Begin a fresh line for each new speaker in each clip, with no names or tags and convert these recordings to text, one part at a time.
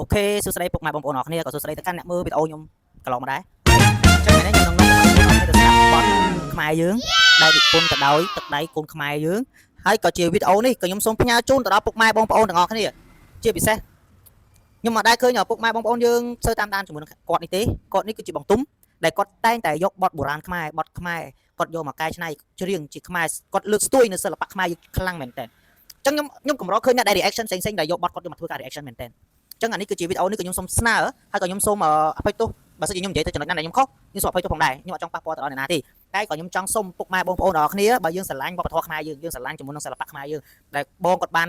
អូខេសួស្តីពុកម៉ែបងប្អូនអរគ្នាក៏សួស្តីទៅកាន់អ្នកមើលវីដេអូខ្ញុំកន្លងមកដែរអញ្ចឹងថ្ងៃនេះខ្ញុំនឹងនាំទៅស្ដាប់បទខ្មែរយើងដែលនិពន្ធទៅដោយទឹកដៃកូនខ្មែរយើងហើយក៏ជាវីដេអូនេះក៏ខ្ញុំសូមផ្ញើជូនទៅដល់ពុកម៉ែបងប្អូនទាំងអស់គ្នាជាពិសេសខ្ញុំមកដែរឃើញពុកម៉ែបងប្អូនយើងធ្វើតាមដានជាមួយនឹងគាត់នេះទេគាត់នេះគឺជាបងទុំដែលគាត់តែងតែយកបទបុរាណខ្មែរបទខ្មែរគាត់យកមកកែច្នៃច្រៀងជាខ្មែរគាត់លើកស្ទួយនៅសិល្បៈខ្មែរយើងខ្លាំងមែនតើអញ្ចឹងខ្ញុំកម្រឃើញអ្នកដែល reaction ផ្សេងៗដែលយកបទគាត់យកមកធ្វើការ reaction មែនតើអញ្ចឹងអានេះគឺជាវីដេអូនេះក៏ខ្ញុំសូមស្នើហើយក៏ខ្ញុំសូមអភ័យទោសបើសិនជាខ្ញុំនិយាយទៅចំណុចណាដែលខ្ញុំខុសខ្ញុំសូមអភ័យទោសផងដែរខ្ញុំអត់ចង់ប៉ះពាល់ទៅដល់អ្នកណាទេតែក៏ខ្ញុំចង់សូមពុកម៉ែបងប្អូនទាំងអស់គ្នាបើយើងស្រឡាញ់វប្បធម៌ខ្មែរយើងស្រឡាញ់ជាមួយនឹងសិល្បៈខ្មែរយើងដែលបងគាត់បាន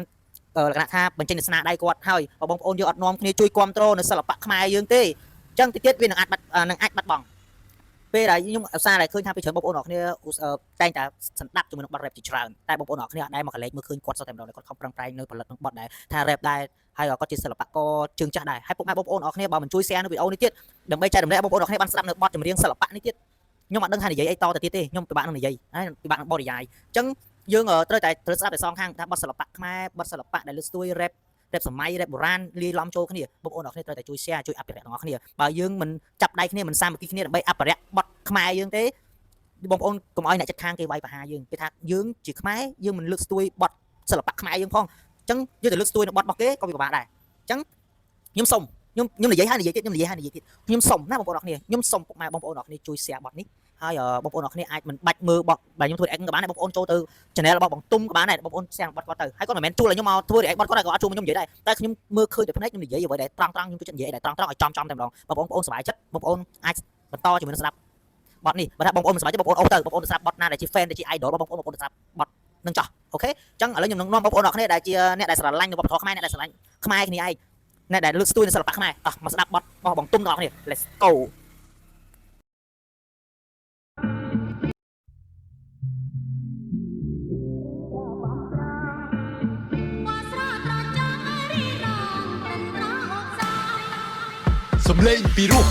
លក្ខណៈថាបញ្ចេញស្នាដៃគាត់ហើយបងប្អូនយើងអត់នាំគ្នាជួយគ្រប់គ្រងនៅសិល្បៈខ្មែរយើងទេអញ្ចឹងទៅទៀតវានឹងអាចបាត់បង់ពេលដែលខ្ញុំឧស្សាហ៍តែឃើញថាពីច្រើនបងប្អូនអរគ្នាតែងតែស្ដាប់ជាមួយនឹងបទ rap ជាច្រើនតែបងប្អូនអរគ្នាអត់ដែលមកកលេចមើលឃើញគាត់សោះតែម្ដងគាត់ខំប្រឹងប្រែងនៅផលិតនឹងបទដែរថា rap ដែរហើយគាត់ជាសិល្បករជើងចាស់ដែរហើយពុកម៉ែបងប្អូនអរគ្នាបើមិនជួយ share នៅវីដេអូនេះទៀតដើម្បីចែករំលែកបងប្អូនអរគ្នាបានស្ដាប់នៅបទចម្រៀងសិល្បៈនេះទៀតខ្ញុំអត់ដឹងថានិយាយអីតទៅទៀតទេខ្ញុំពិបាកនឹងនិយាយហើយពិបាកនឹងបរិយាយអញ្ចឹងយើងត្រូវតែស្ដាប់តែសងខាងថាបទសិល្បៈខ្មែរបទសិល្បៈដែលលើកស្ទួយ rap សម័យ rap បុរាណលាយឡំចូលគ្នាបងប្អូនអរគ្នាត្រូវតែជួយ share ជួយអភិរក្សទាំងអស់គ្នាបើយើងមិនចាប់ដៃគ្នាមិនសាមគ្គីគ្នាដើម្បីអភិរក្សបទខ្មែរយើងទេបងប្អូនកុំឲ្យអ្នកចិត្តខាងគេវាយប្រហារយើងគេថាយើងជាខ្មែរយើងមិនលើកស្ទួយបទសិល្បៈខ្មែរយើងផងអញ្ចឹងយើងទៅលើកស្ទួយនៅបទរបស់គេក៏វាពិបាកដែរអញ្ចឹងខ្ញុំសុំខ្ញុំនិយាយហើយនិយាយទៀតខ្ញុំសុំណាបងប្អូនអរគ្នាខ្ញុំសុំពុកម៉ែបងប្អូនអរគ្នាជួយ share បទនេះហើយបងប្អូនអរគ្នាអាចមិនបាច់មើលបទបើខ្ញុំធ្វើ react ក៏បានដែរបងប្អូនចូលទៅ channel របស់បងទុំក៏បានដែរបងប្អូន share បទគាត់ទៅហើយគាត់មិនមែនជួលឲ្យខ្ញុំមកធ្វើ react បទគាត់ដែរក៏អត់ជួលខ្ញុំនិយាយដែរតែខ្ញុំមើលឃើញតែភ្នែកខ្ញុំនិយាយអ្វីដែលត្រង់ខ្ញុំជួយនិយាយដែលត្រង់ឲ្យចំតែម្ដងបងប្អូនសប្បាយចិត្តបងប្អូនអាចបន្តជាមួយនឹងស្ដាប់បទនេះបើថាបងប្អូនមិនសប្បាយចិត្តបងប្អូនអូសទៅបងប្អូនស្ដាប់បទណាដែលជា fan ដែលជា idol របស់បងប្អូនស្ដាប់បទនឹងចោះអូខេអញ្ចឹងឥឡូវខ្ញុំនឹងនាំបងប្អូនអរគ្នាដែលជាអ្នកដែលស្រឡាញ់នៅវប្បធម៌ខ្មែរអ្នកដែលស្រឡាញ់ខ្មែរគ្នាឯងអ្នកដែលលើកស្ទួយនៅសិល្បៈខ្មែរមកស្ដាប់បទរបស់បងទុំទាំងអស់គ្នា Let's go
សំឡេងពីរោះ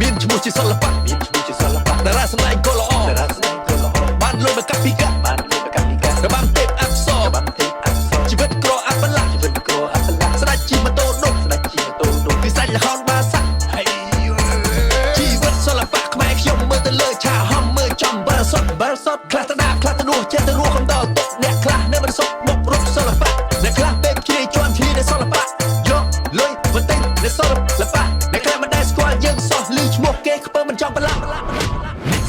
មានឈ្មោះជាសិល្បៈតារាសម្ដែងក៏ល្អបានលុយមកកាប់ពីការបាំទេពអក្សរជីវិតក្រអបលាស្ដេចជីម៉ូតូដុកគឺសាច់ល្ខោនបាសាក់ជីវិតសិល្បៈខ្មែរខ្ញុំមើលទៅលើឆាហំមើលចំបារសុតខ្លះទៅដាក់ខ្លះទៅនោះចេះទៅរស់កំដរទុកអ្នកខ្លះនៅមិនសុខបុករកសិល្បៈអ្នកខ្លះពេកជ្រាយជាន់ឈ្លីនៅសិល្បៈយកលុយមិនទិញនៅសិល្បៈអ្នកខ្លះមិនដែលស្គាល់យើងសោះលឺឈ្មោះគេខ្ពើមិនចង់ប្រឡាក់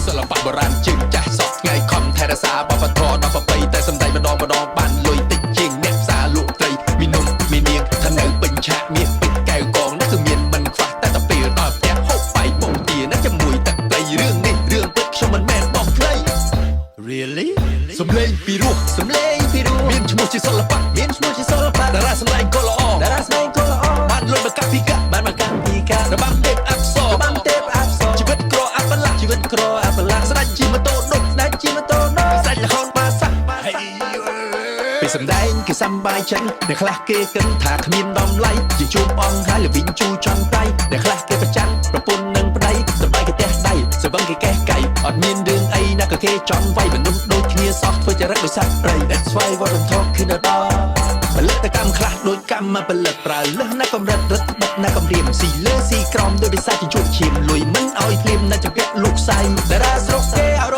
សិល្បៈបុរាណជើងចាស់សោះថ្ងៃខំថែរក្សាបព្វធម៌ដល់ប្រពៃតែសំដែងម្ដងបានលុយតិចជាងអ្នកផ្សារលក់ត្រីមីនំមីនាងថានៅពេញឆាកមាសពេជ្រកែវកងនោះគឺមានមិនខ្វះតែពេលដល់ផ្ទះហូបបាយពងទាណាជាមួយទឹកត្រីរឿងនេះរឿងពិតខ្ញុំមិនមែនបោកខ្លី Really សំឡេងពីរោះមានឈ្មោះជាសិល្បៈតារាសម្ដែងក៏ល្អបានលុយមកកាប់ពីការបាំទេពអក្សរជីវិតក្រអបលាស្ដេចជីម៉ូតូដុកសាច់ល្ខោនបាសាក់ពេលសម្ដែងគេសប្បាយចិត្តអ្នកខ្លះគេគិតថាគ្មានតម្លៃជាជួបអង្គហើយលវិញជូចង់ដៃអ្នកខ្លះគេប្រចាំប្រពន្ធនឹងប្តីសបាយគេទះដៃសបឹងគេកេះកៃអត់មានរឿងអីណាក៏គេចង់វាយមនុស្សដូចគ្នាសោះធ្វើចរិតដូចសត្វព្រៃ That's why what I'm talking about ផលិតកម្មខ្លះដូចកម្មផលិតប្រើលើសណាកម្រិតរឹតបិទណាកំរាមស៊ីលើស៊ីក្រមដោយវិសាជាជួបឈាមលុយមិនឲ្យភ្លាមណាចង្កាក់លោកសៃតារាស្រុកគេឲ្យ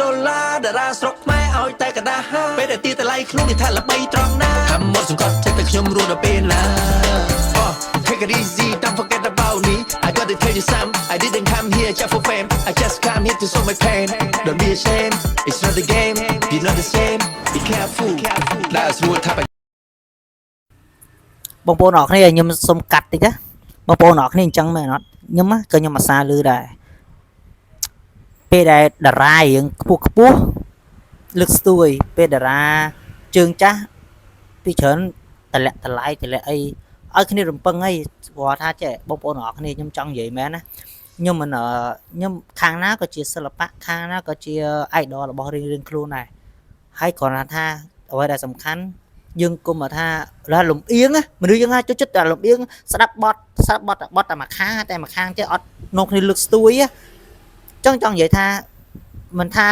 $10000តារាស្រុកខ្មែរឲ្យតែកដាហាពេលដែលទីតម្លៃខ្លួនគេថាល្បីត្រង់ណាហាំមកសង្កត់ចិត្តតែខ្ញុំរស់ដល់ពេលណា Take it easy don't forget about me I got to tell you some I didn't come here just for fame I just come here to show my pain Don't be ashamed It's not a game We're not the same Be careful That's what happened
បងប្អូនអរគ្នាខ្ញុំសុំកាត់តិចណាបងប្អូនអរគ្នាអញ្ចឹងមែនអត់ខ្ញុំក៏ខ្ញុំអាសាលឺដែរពេលដែលតារាយើងខ្ពស់លើកស្ទួយពេលតារាជើងចាស់ពីច្រើនតម្លាក់តម្លៃតម្លាក់អីឲ្យគ្នារំពឹងអីព្រោះថាចេះបងប្អូនអរគ្នាខ្ញុំចង់និយាយមែនណាខ្ញុំមិនខ្ញុំខាងណាក៏ជាសិល្បៈខាងណាក៏ជា idol របស់រៀងខ្លួនដែរហើយគ្រាន់ថាអ្វីដែលសំខាន់យើងគុំថាលំអៀងមនុស្សយើងចូលចិត្តតែលំអៀងស្ដាប់បទតែមួយខាងចេះអត់នោះគ្នាលើកស្ទួយអញ្ចឹងចង់និយាយថាមិនថា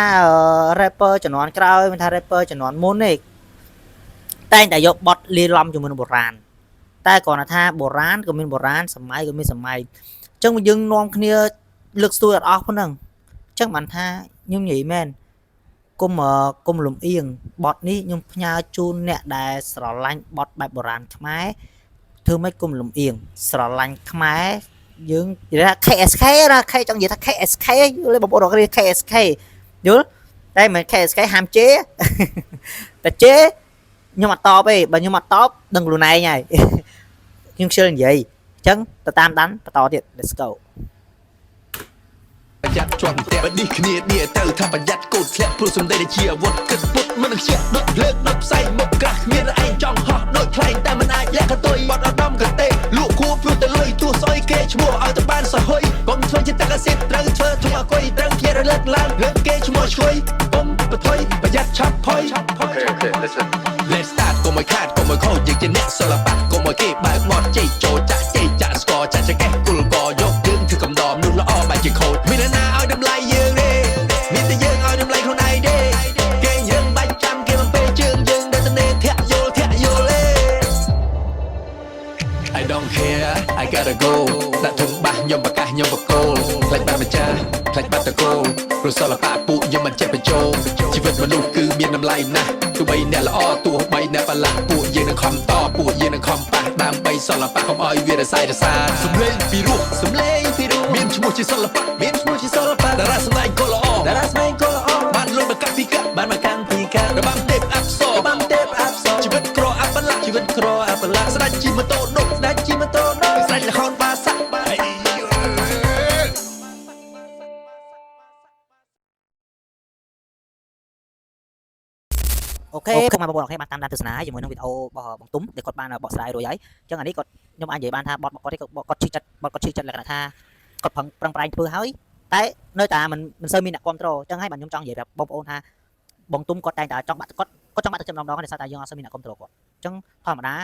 rapper ជំនាន់ក្រោយមិនថា rapper ជំនាន់មុនទេតែងតែយកបទលាយឡំជាមួយនឹងបុរាណ តែគ្រាន់តែថាបុរាណក៏មានបុរាណសម័យក៏មានសម័យអញ្ចឹងយើងនាំគ្នាលើកស្ទួយអត់អស់ប៉ុណ្ណឹងអញ្ចឹងបានថាខ្ញុំនិយាយមែនគុំលំអៀងបទនេះខ្ញុំផ្ញើជូនអ្នកដែលស្រឡាញ់បទបែបបុរាណខ្មែរធ្វើម៉េចគុំលំអៀងស្រឡាញ់ខ្មែរយើងនិយាយថា KSK ណា K ចង់និយាយថា KSK យល់ទេបងប្អូនអរគ្នា KSK យល់តែមិន KSK ហាមជេរតែជេរខ្ញុំអត់តបទេបើខ្ញុំអត់តបដឹងខ្លួនឯងហើយខ្ញុំខ្ជិលនិយាយអញ្ចឹងទៅតាមដានបន្តទៀត let's go
ប្រយ័ត្នជាប់ផ្ទះបឌីគ្នានេះទៅថាប្រយ័ត្នកូនធ្លាក់ព្រោះសំដីដែលជាអាវុធគិតពុតមិននឹងជាដុតលើកដុតផ្សែងមុខក្រាស់គ្មានឯងចង់ហោះដូចខ្លែងតែមិនអាចលះកតុយបត់អត់ដំកទេលក់គួរព្រោះតែលុយទោះស្អុយគេឈ្មោះឲ្យទៅបានសហុយកុំធ្វើជាតកសិទ្ធត្រូវធ្វើធំអគុយត្រូវភ្ញាក់រលឹកឡើងលើកគេឈ្មោះឆ្កុយកុំប្រថុយប្រយ័ត្នឆាប់ផុយ Okay listen Let's start កុំឲ្យខាតកុំឲ្យខូចយើងជាអ្នកសិល្បៈកុំឲ្យគេបើកមាត់ជ័យចូលចាក់ជ័យចាក់ស្គរចាក់ចកេះគល់កយកយើងគឺកំដរមនុស្សល្អបែរជាខូចមានណាឲ្យតម្លៃយើងទេមានតែយើងឲ្យតម្លៃខ្លួនឯងទេគេយើងបាច់ចាំគេមកពេលជើងយើងដែលទៅនេធាក់យល់ទេ I don't care I gotta go ដាក់ធំបាសខ្ញុំប្រកាសខ្ញុំបកគោលផ្លេចបាត់ម្ចាស់ផ្លេចបាត់តកូលព្រោះសិល្បៈពួកយើងមិនចេះបញ្ចូលជីវិតមនុស្សគឺមានតម្លៃណាស់ទោះបីអ្នកល្អទោះបីអ្នកប្រឡាក់ពួកយើងនឹងខំតពួកយើងនឹងខំប៉ះដើម្បីសិល្បៈកុំឲ្យវារសាយរសាសំឡេងពីរោះសំឡេងពីរោះមានឈ្មោះជាសិល្បៈមានឈ្មោះជាសិល្បៈតារាសម្ដែងក៏ល្អតារាសម្ដែងក៏ល្អបានលុយមកកាប់ពីកាប់បានមកកាន់ពីកាប់របាំទេពអប្សររបាំទេពអប្សរជីវិតក្រអបលាក់ជីវិតក្រអបលាក់ស្ដេចជីម៉ូតូដុកស្ដេចជីម៉ូតូដុកស្ដេចលខោនបាសាក់
អូខេពុកម៉ែបងប្អូនអូខេបានតាមដានទស្សនាជាមួយនឹងវីដេអូរបស់បងទុំដែលគាត់បានបកស្រាយរួចហើយអញ្ចឹងអានេះគាត់ខ្ញុំអាចនិយាយបានថាបទរបស់គាត់ទេគាត់ឈឺចិត្តបទគាត់ឈឺចិត្តលក្ខណៈថាគាត់ប្រឹងប្រែងធ្វើហើយតែនៅតែមិនសូវមានអ្នកគ្រប់គ្រងអញ្ចឹងហើយបាទខ្ញុំចង់និយាយប្រាប់បងប្អូនថាបងទុំគាត់តែងតែចង់បាក់គាត់ចង់បាក់ទឹកចិត្តម្ដងៗដោយសារតែយើងអត់សូវមានអ្នកគ្រប់គ្រងគាត់អញ្ចឹងធម្មតា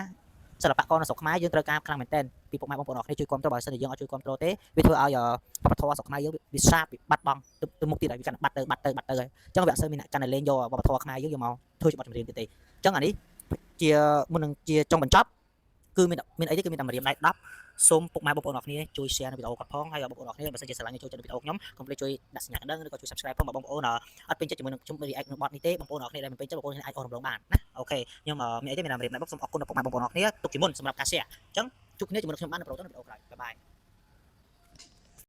សិល្បករនៅស្រុកខ្មែរយើងត្រូវការខ្លាំងមែនទែនពីពុកម៉ែបងប្អូនអរគ្នាជួយគ្រប់គ្រងបើមិនយើងអត់ជួយគ្រប់គ្រងទេវាធ្វើឲ្យវប្បធម៌ស្រុកខ្មែរយើងវាសាបវាបាត់បង់ទៅមុខទៀតហើយវាកាន់បាត់ទៅហើយអញ្ចឹងវាអត់សូវមានអ្នកកាន់តែលេងយកវប្បធម៌ខ្មែរយើងយកមកធ្វើជាបទចម្រៀងទៀតទេអញ្ចឹងអានេះជាមុននឹងជាចុងបញ្ចប់គឺមានអីទេគឺមានតែម្រាមដៃ10សូមពុកម៉ែបងប្អូនអរគ្នាជួយ share នៅវីដេអូគាត់ផងហើយបងប្អូនអរគ្នាបើសិនជាស្រឡាញ់ចូលចិត្តវីដេអូខ្ញុំកុំភ្លេចជួយដាក់សញ្ញាកណ្ដឹងឬក៏ជួយ subscribe ផងបងប្អូនអត់ពេញចិត្តជាមួយនឹងខ្ញុំ react នឹងបទនេះទេបងប្អូនអរគ្នាដែលមិនពេញចិត្តបងប្អូនអាចអស់រំលងបានណាអូខេខ្ញុំមានអីទេមានតែម្រាមដៃសូមអរគុណដល់ពុកម៉ែបងប្អូនអរគ្នាទុកជាមុនសម្រាប់ការ share អញ្ចឹងជួបគ្នាជាមួយនឹងខ្ញុំបាននៅប្រូតនៅវីដេអូក្រោយបាយបាយ